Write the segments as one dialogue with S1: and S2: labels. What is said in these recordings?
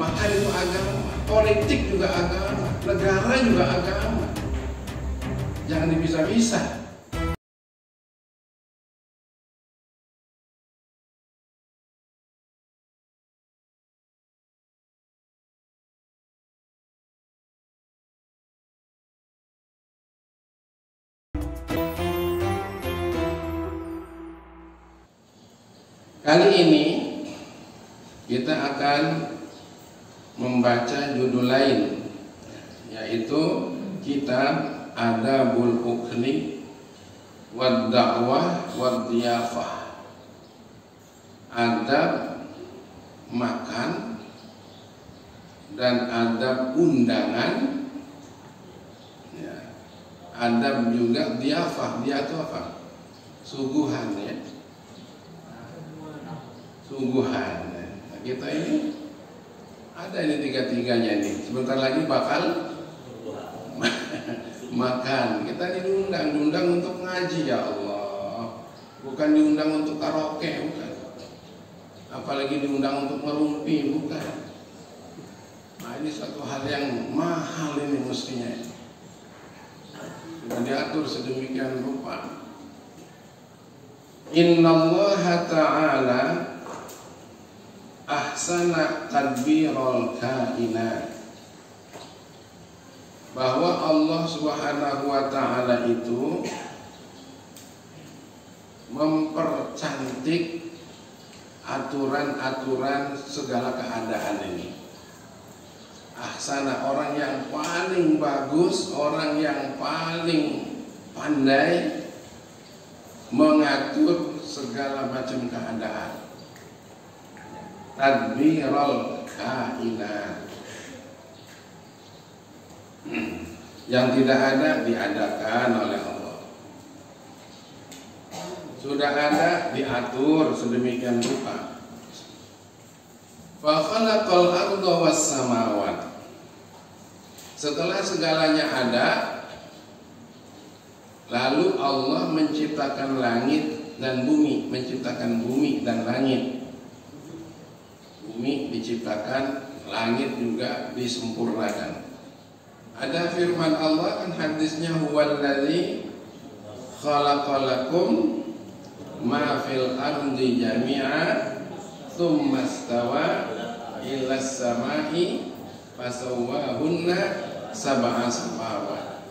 S1: Makan itu agama, politik juga agama, negara juga agama. Jangan dipisah-pisah. Kali ini kita akan membaca judul lain, yaitu kitab Adabul Ukli wad Da'wah wad Diyafah. Adab makan dan adab undangan, ya. Adab juga diyafah. Dia itu apa? Suguhan, ya. Suguhan. Nah, kita ini ada ini tiga-tiganya nih. Sebentar lagi bakal makan. Kita diundang untuk ngaji, ya Allah. Bukan diundang untuk karaoke, bukan. Apalagi diundang untuk merumpi, bukan. Nah, ini suatu hal yang mahal ini mestinya. Sudah diatur sedemikian rupa. Innallaha ta'ala ahsana tadbirul kainat, bahwa Allah Subhanahu wa ta'ala itu mempercantik aturan-aturan segala keadaan ini. Ahsana, orang yang paling bagus, orang yang paling pandai mengatur segala macam keadaan. Tadbirul kainat, yang tidak ada diadakan oleh Allah. Sudah ada, diatur sedemikian rupa. Fa khalaqal arda was samawat. Setelah segalanya ada, lalu Allah menciptakan langit dan bumi, menciptakan bumi dan langit. Bumi diciptakan, langit juga disempurnakan. Ada firman Allah kan hadisnya, huwallazi khalaqalakum ma fil ardi jami'a tsumma istawa ilas samai fasawwahunna sab'a samawat.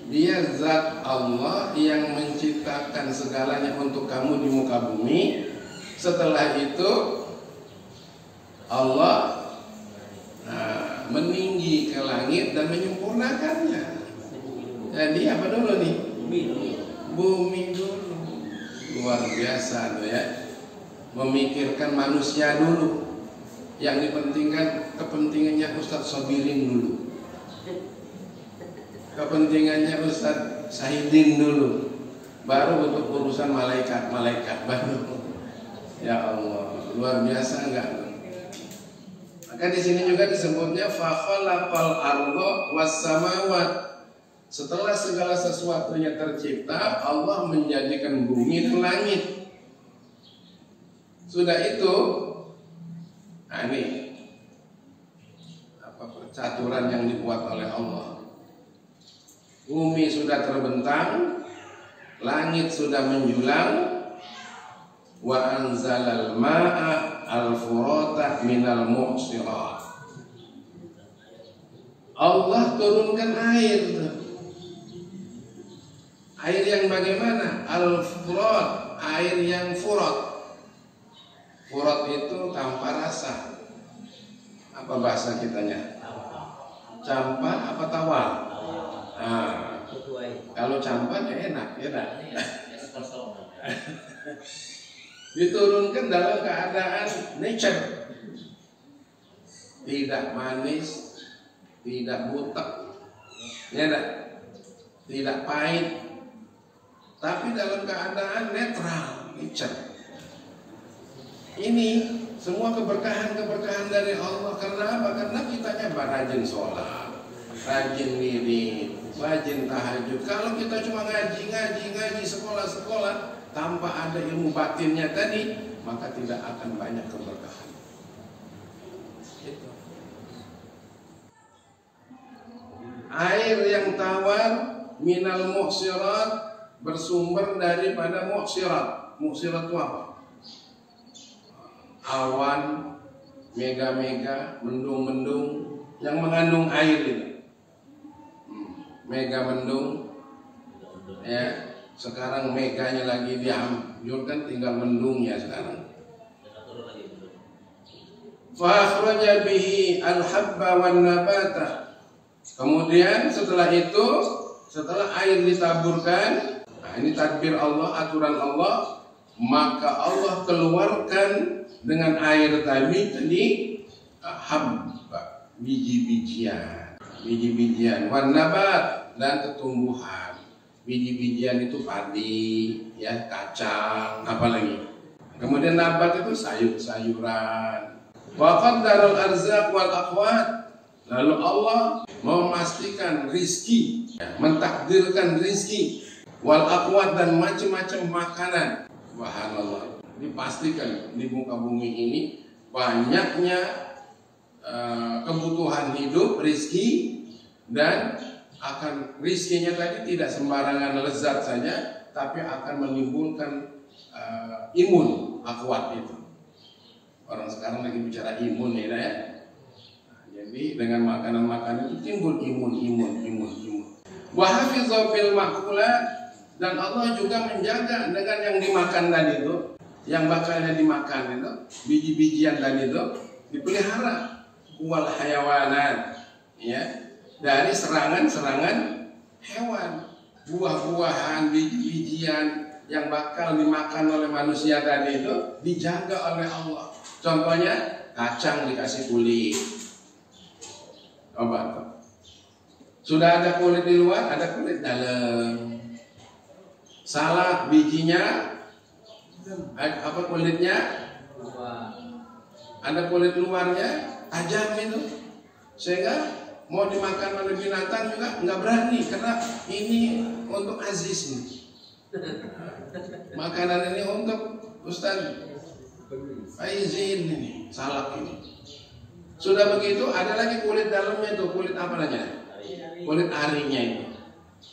S1: Dia zat Allah yang menciptakan segalanya untuk kamu di muka bumi. Setelah itu Allah meninggi ke langit dan menyempurnakannya. Jadi apa dulu nih? Bumi dulu. Luar biasa tuh, ya. Memikirkan manusia dulu. Yang dipentingkan kepentingannya Ustadz Sobirin dulu. Kepentingannya Ustadz Sahidin dulu. Baru untuk urusan malaikat baru. Ya Allah, luar biasa enggak? Maka di sini juga disebutnya fa khalaqal arda was samawat. Setelah segala sesuatunya tercipta, Allah menjadikan bumi dan langit. Sudah itu, nah ini apa percaturan yang dibuat oleh Allah. Bumi sudah terbentang, langit sudah menjulang, wa anzalal ma'a al-furata minal mu'sirat. Allah turunkan air. Air yang bagaimana? Al-furat, air yang furat. Furat itu tanpa rasa. Apa bahasa kitanya? Campa apa tawar? Nah, kalau campa ya enak, diturunkan dalam keadaan nature, tidak manis, tidak butek, tidak pahit, tapi dalam keadaan netral, nature. Ini semua keberkahan dari Allah. Karena apa? Karena kitanya rajin sholat, rajin wirid, rajin tahajud. Kalau kita cuma ngaji, sekolah tanpa ada ilmu batinnya tadi, maka tidak akan banyak keberkahan. Gitu. Air yang tawar minal muksirat, bersumber daripada muksirat. Muksirat itu apa? Awan, mega-mega, mendung-mendung yang mengandung air itu. Mega mendung, ya. Sekarang meganya lagi diambil, tinggal mendungnya sekarang. Fa akhraja bihi al-habba wan nabata. Kemudian setelah itu, setelah air ditaburkan, nah ini tadbir Allah, aturan Allah, maka Allah keluarkan dengan air tadi habba, biji-bijian, wan nabat, dan tumbuhan. Biji-bijian itu padi, ya, kacang, apalagi. Kemudian nabat itu sayur-sayuran. Wa qaddarul arzaq wal aqwat. Lalu Allah memastikan rizki, mentakdirkan rizki, wal aqwat, dan macam-macam makanan. Subhanallah, dipastikan di muka bumi ini banyaknya kebutuhan hidup, rizki, dan akan rizkinya tadi tidak sembarangan lezat saja, tapi akan menimbulkan imun, aqwat itu. Orang sekarang lagi bicara imun ya. Jadi dengan makanan-makanan itu timbul imun. Wa hafizha fil ma'kulat, dan Allah juga menjaga dengan yang dimakan tadi itu, yang bakalnya dimakan itu, biji-bijian tadi itu dipelihara. Wal hayawanat, ya, dari serangan-serangan hewan, buah-buahan, biji-bijian yang bakal dimakan oleh manusia tadi itu dijaga oleh Allah. Contohnya kacang dikasih kulit. Coba. Sudah ada kulit di luar, ada kulit dalam. Salak bijinya, apa kulitnya? Ada kulit luarnya, tajam itu, sehingga mau dimakan oleh binatang juga nggak berani, karena ini untuk aziz nih. Makanan ini untuk Ustaz Aizin ini, salak ini. Sudah begitu ada lagi kulit dalamnya itu, kulit apa namanya? Kulit arinya itu.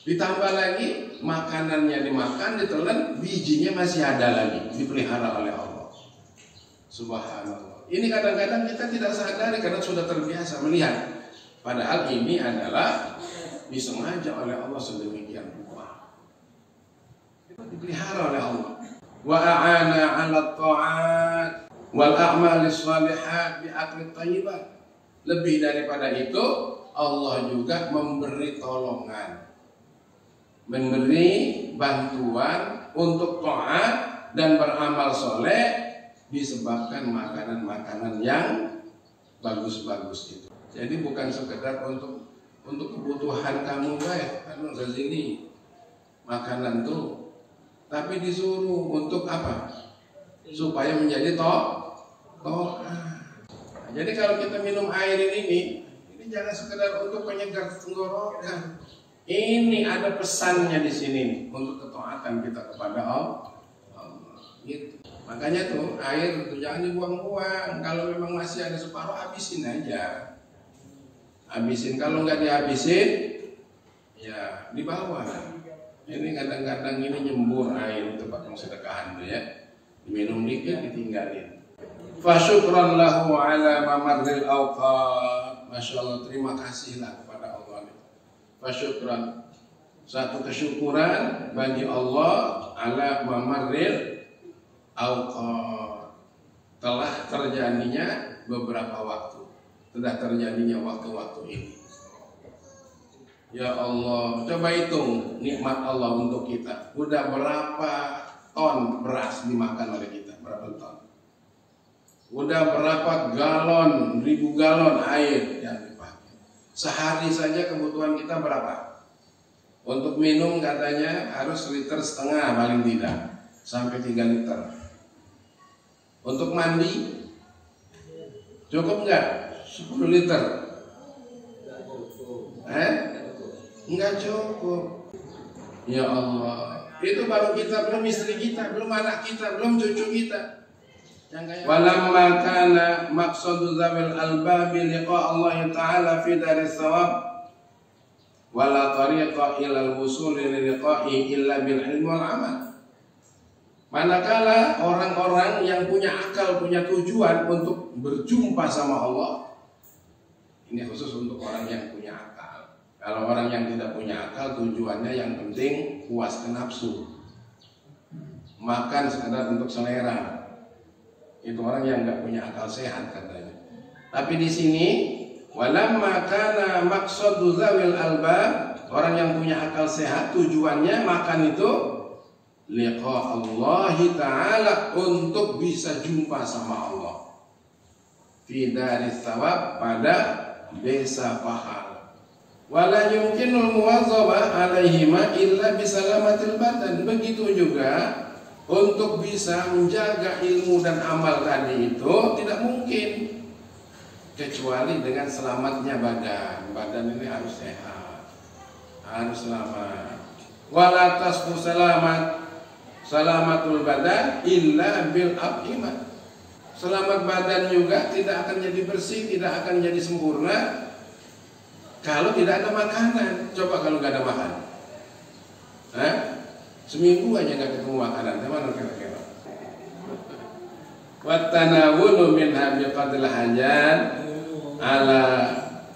S1: Ditambah lagi makanannya dimakan, ditelan, bijinya masih ada lagi, dipelihara oleh Allah. Subhanallah. Ini kadang-kadang kita tidak sadari karena sudah terbiasa melihat. Padahal ini adalah disengaja oleh Allah sedemikian rupa. Dipelihara oleh Allah. Wa a'ana 'ala ta'at wal a'malis shalihat bi akli thayyibat. Lebih daripada itu, Allah juga memberi tolongan, memberi bantuan untuk taat dan beramal soleh disebabkan makanan-makanan yang bagus-bagus itu. Jadi bukan sekedar untuk kebutuhan kamu baik, ini makanan tuh, tapi disuruh untuk apa? Supaya menjadi to'ah. Jadi kalau kita minum air ini jangan sekedar untuk penyegar tenggorokan. Ini ada pesannya di sini nih, untuk ketaatan kita kepada Allah. Gitu. Makanya tuh air itu jangan dibuang-buang. Kalau memang masih ada separuh, habisin aja. Habisin. Kalau nggak dihabisin, ya dibawa. Ini kadang-kadang ini nyembur air itu pakai sedekahan tuh ya. Diminum dikit, ditinggalin. Fa syukran lahu ala mamarril awqat. Masya Allah, terima kasihlah kepada Allah. Fa syukran, satu kesyukuran bagi Allah ala mamarril awqat, telah terjadinya beberapa waktu, telah terjadinya waktu-waktu ini. Ya Allah, coba hitung nikmat Allah untuk kita. Udah berapa ton beras dimakan oleh kita? Berapa ton? Udah berapa galon, ribu galon air yang dipakai? Sehari saja kebutuhan kita berapa? Untuk minum katanya harus 1,5 liter paling tidak, sampai 3 liter. Untuk mandi cukup nggak? 10 liter? Nggak cukup. Ya Allah, itu baru kita, belum istri kita, belum anak kita, belum cucu kita. Walamma kana maqsadu zawil albabi liqa Allah Ta'ala fi daris sawab. wala tariqa ilal wusul liliqa'i illa bil ilmi wal amal. Manakala orang-orang yang punya akal, punya tujuan untuk berjumpa sama Allah, ini khusus untuk orang yang punya akal. Kalau orang yang tidak punya akal, tujuannya yang penting puaskan nafsu, makan sekedar untuk selera, itu orang yang nggak punya akal sehat katanya. Tapi di sini walamma kana maqsadu zawil albab, orang yang punya akal sehat tujuannya makan itu liqa Allah Ta'ala, untuk bisa jumpa sama Allah, fi daris thawab, pada desa pahala. Wala yumkinul muwazzabah alaihima illa bisalamatil badan. Begitu juga untuk bisa menjaga ilmu dan amal tadi itu tidak mungkin kecuali dengan selamatnya badan. Badan ini harus sehat, harus selamat. Wala tasfu salamatul badan illa bil afimah. Selamat badan juga tidak akan jadi bersih, tidak akan jadi sempurna kalau tidak ada makanan. Coba kalau nggak ada makan, seminggu aja nggak ketemu makanan, gimana kira-kira? Wattanawulu minha biqadril hajat ala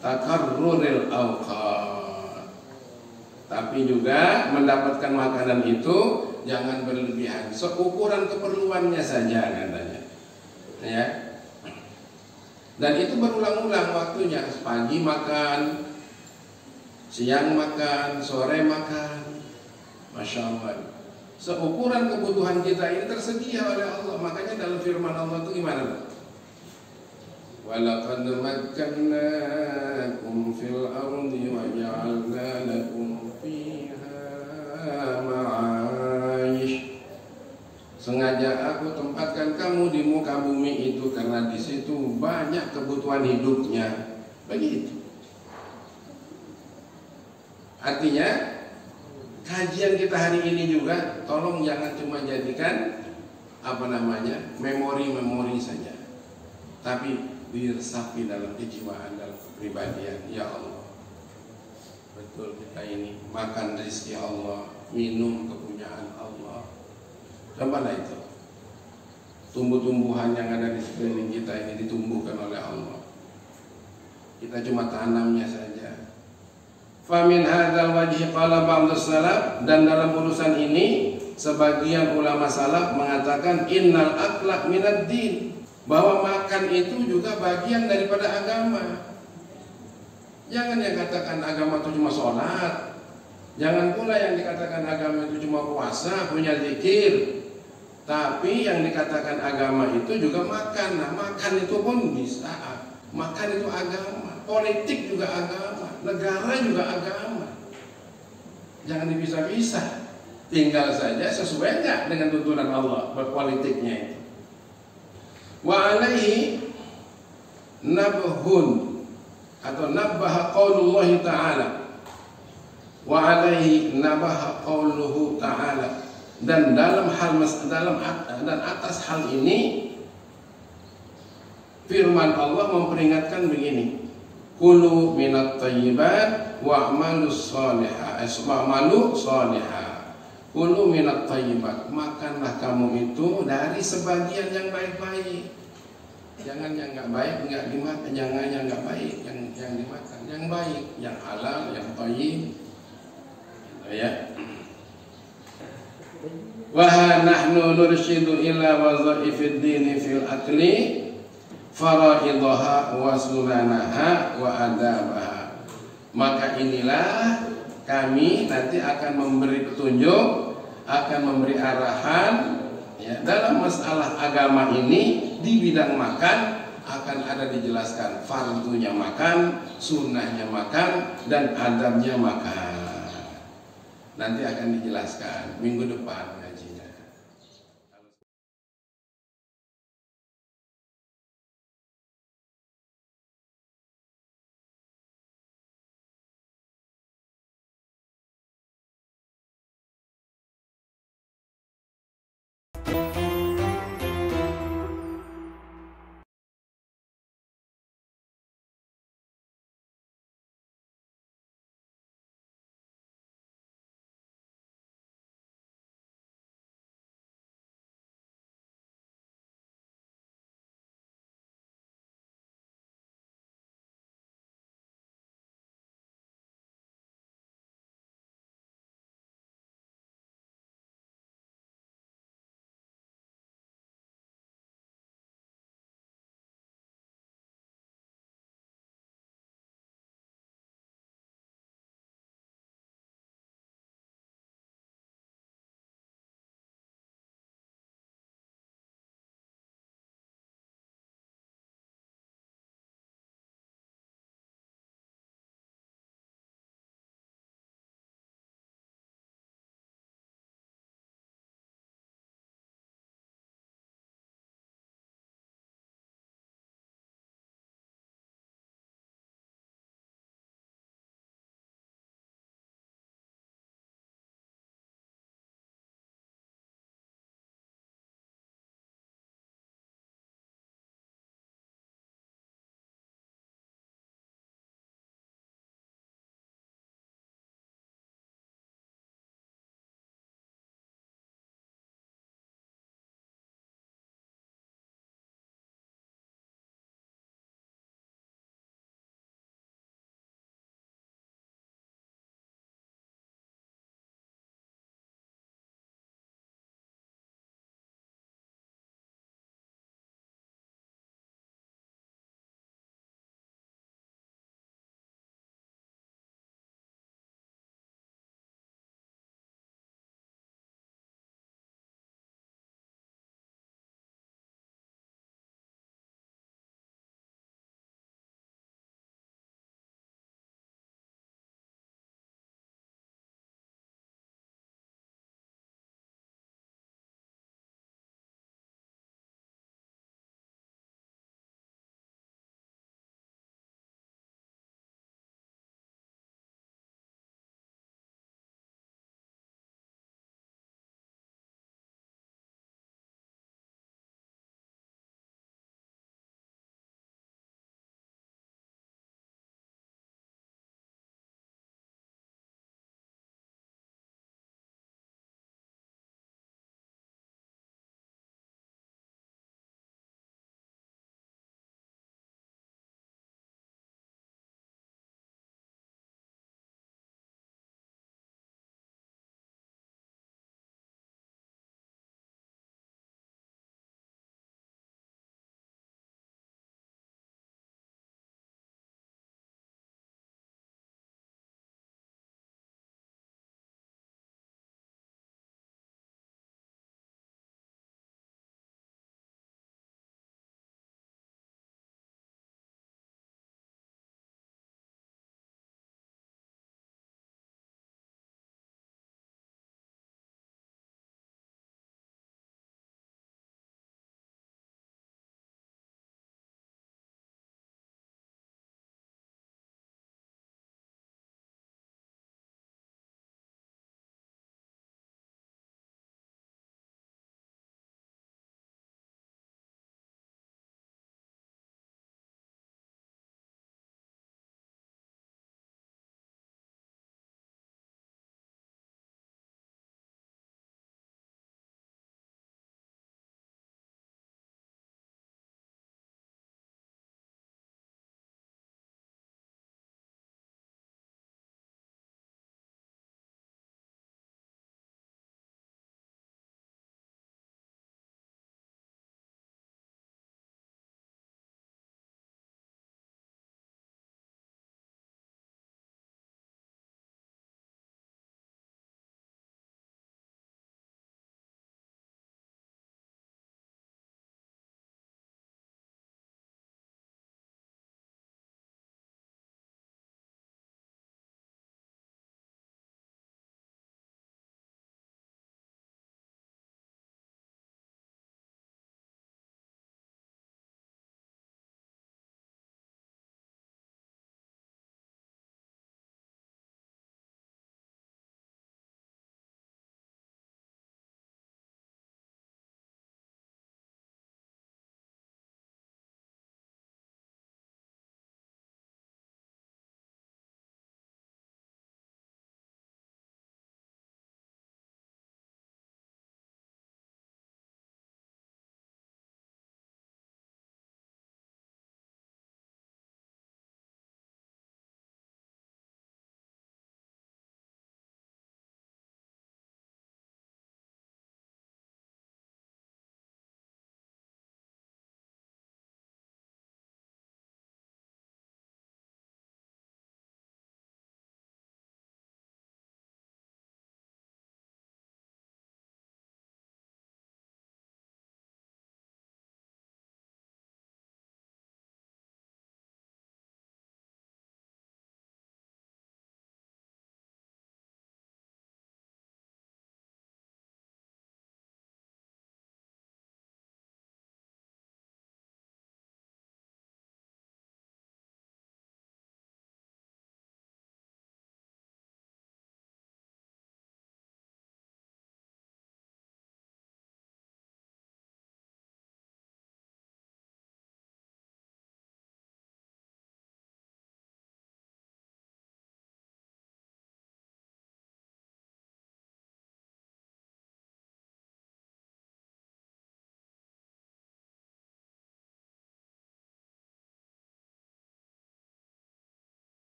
S1: takarruril awqat. Tapi juga mendapatkan makanan itu jangan berlebihan, seukuran keperluannya saja katanya. Ya. Dan itu berulang-ulang waktunya, pagi makan, siang makan, sore makan. Masya Allah. Seukuran kebutuhan kita ini tersedia oleh Allah. Makanya dalam firman Allah itu gimana? Walaqad makkannakum fil ardi wa ja'alna lakum fiha ma'ayish. Sengaja aku tempatkan kamu di muka bumi itu karena di situ banyak kebutuhan hidupnya. Begitu. Artinya kajian kita hari ini juga tolong jangan cuma jadikan memori saja, tapi diresapi dalam kejiwaan, dalam kepribadian. Ya Allah, betul kita ini makan rezeki Allah, minum kepunyaan Allah. Cobalah itu tumbuh-tumbuhan yang ada di sekeliling kita ini ditumbuhkan oleh Allah, kita cuma tanamnya saja. Famin hadzal wajhi qala ba'dus salaf, dan dalam urusan ini sebagian ulama salaf mengatakan innal akla minad din, bahwa makan itu juga bagian daripada agama. Jangan yang katakan agama itu cuma sholat, jangan pula yang dikatakan agama itu cuma puasa, punya zikir. Tapi yang dikatakan agama itu juga makan. Nah, makan itu pun bisa. Makan itu agama, politik juga agama, negara juga agama. Jangan dipisah-pisah. Tinggal saja sesuai enggak dengan tuntunan Allah berpolitiknya itu. Wa alaihi nabhun atau nabbaha qaulullah ta'ala. Wa alaihi nabaha qauluhu ta'ala. Dan dalam atas hal ini firman Allah memperingatkan begini, kulu minat thayyibat wa'malu sholihah, wa'malu sholihah. Kulu minat thayyibat, makanlah kamu itu dari sebagian yang baik-baik. Jangan yang enggak baik enggak dimakan, jangan yang enggak baik yang dimakan, yang baik, yang halal, yang thayyib. Gitu ya. Wa nahnu nurshidu ila wazaifid dini fil akli faraidaha wa sunanaha wa adabaha. Maka inilah kami nanti akan memberi petunjuk, akan memberi arahan ya, dalam masalah agama ini. Di bidang makan akan ada dijelaskan fardunya makan, sunnahnya makan, dan adabnya makan. Nanti akan dijelaskan minggu depan.